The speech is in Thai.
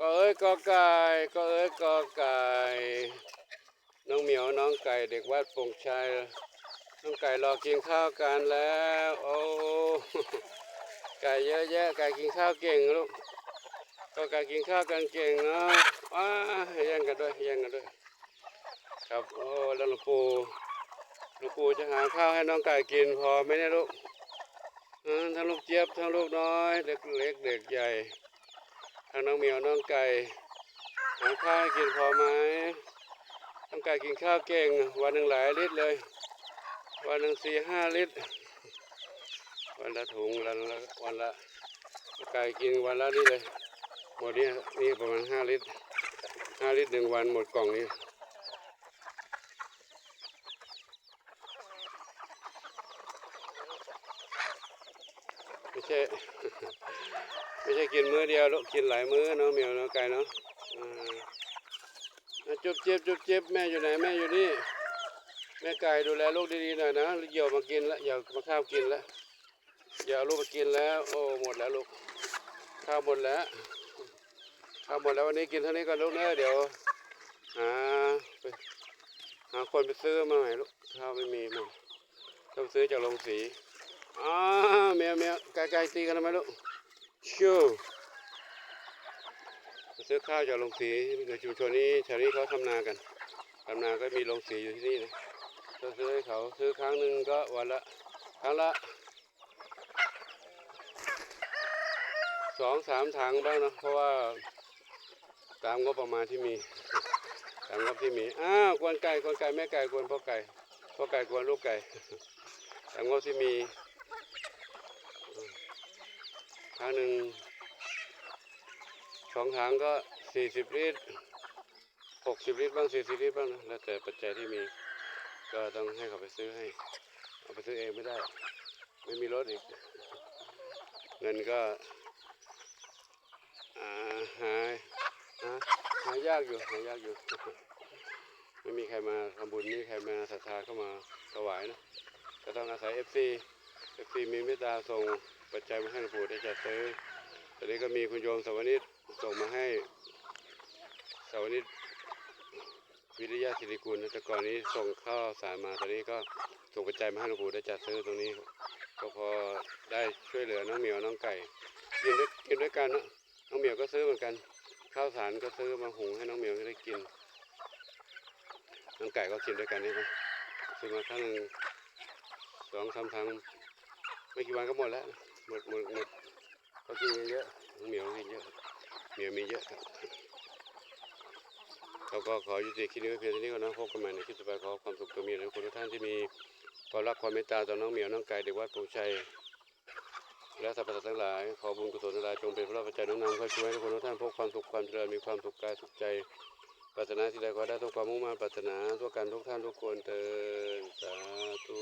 ก็เอ้ยกอไก่ก็เอ้ยกอไก่น้องเหมียวน้องไก่เด็กวัดโป่งชัยน้องไก่รอกินข้าวกันแล้วโอ้ไก่เยอะแยะไก่กินข้าวเก่งลูกก็ไก่กินข้าวกันเก่งเนาะว้าแย่งกันด้วยแย่งกันด้วยครับโอ้แล้วหลวงปู่จะหาข้าวให้น้องไก่กินพอไหมเนี่ยลูกทั้งลูกเจี๊ยบทั้งลูกน้อยเด็กเล็กเด็กใหญ่ทั้งน้องเหมียวน้องไก่หาข้าวให้กินพอไหมน้องไก่กินข้าวเก่งวันหนึ่งหลายลิตรเลยวันหนึ่ง4-5 ลิตรวันละถุงวันละไก่กินวันละนี่เลยหมดนี่ประมาณ5 ลิตร1 วันหมดกล่องนี้ไม่ใช่ ไม่ใช่กินมื้อเดียวลูกกินหลายมื้อเนาะเหมียวเนาะไก่เนาะจุ๊บเจี๊ยบจุ๊บเจี๊ยบแม่อยู่ไหนแม่อยู่นี่แม่ไก่ดูแลลูกดีๆหน่อยนะเหยี่ยวมากินแล้วเหยี่ยวมาข้าวกินแล้วอย่าเอาลูกมากินแล้วโอ้หมดแล้วลูกข้าวหมดแล้ววันนี้กินเท่านี้ก่อนลูกเนอะเดี๋ยวหาไปหาคนไปซื้อมาใหม่ลูกข้าวไม่มีมาต้องซื้อจากโรงสีเมียไก่ตีกันทำไมลูกชิวซื้อข้าวจากโรงสีในชุมชนนี้แถวนี้เขาทำนากันก็มีโรงสีอยู่ที่นี่นะซื้อให้เขาซื้อครั้งหนึ่งก็วันละครั้งละ2-3 ถังบ้างนะเพราะว่าตามงบประมาณที่มีตามงบที่มีกวนไก่แม่ไก่กวนพ่อไก่กวนลูกไก่ตามงบที่มีครั้งหนึ่ง2 ถังก็40 ลิตร60 ลิตรบ้าง40 ลิตรบ้างนะแล้วแต่ปัจจัยที่มีก็ต้องให้เขาไปซื้อให้เอาไปซื้อเองไม่ได้ไม่มีรถอีกเงินก็หายากอยู่ไม่มีใครมาทำบุญไม่มีใครมาศรัทธาเข้ามาถวายนะก็ต้องอาศัย FC มีเมตตาส่งปัจจัยมาให้หลวงปู่ได้จัดซื้อตอนนี้ก็มีคุณโยมสวนิชส่งมาให้สวนิชวิริยะศิริกุลแต่ก่อนนี้ส่งข้าวสารมาตอนนี้ก็ส่งปัจจัยมาให้หลวงปู่ได้จัดซื้อตรงนี้ก็พอได้ช่วยเหลือน้องเหมียวน้องไก่กินด้วยกันนะน้องเหมียวก็ซื้อเหมือนกันข้าวสารก็ซื้อมาหุงให้น้องเหมียวได้กินน้องไก่ก็กินด้วยกันนี่นะซื้อมาครั้งหนึ่ง2-3 ถังไม่กี่วันก็หมดแล้วหมดเขากินเยอะน้องเหมียวกินเยอะเหมียวมีเยอะครับเราก็ขอยุติคลิปนี้ไว้เพียงเท่านี้ก่อนนะพบกันใหม่ในคลิปต่อไปขอความสุขตัวมีและคุณทุกท่านที่มีความรักความเมตตาต่อน้องเหมียวน้องไก่เด็กวัดโป่งชัยและสรรพสัตว์ทั้งหลายขอบุญกุศลทั้งหลายจงเป็นพระปัจจัยน้อมนำเข้าช่วยให้ทุกคนทุกท่านพบความสุขความเจริญมีความสุขกายสุขใจปรารถนาที่ใดก็ได้ทุกความมุ่งมั่นปรารถนาทุกการทุกท่านทุกคนเถิดสาธุ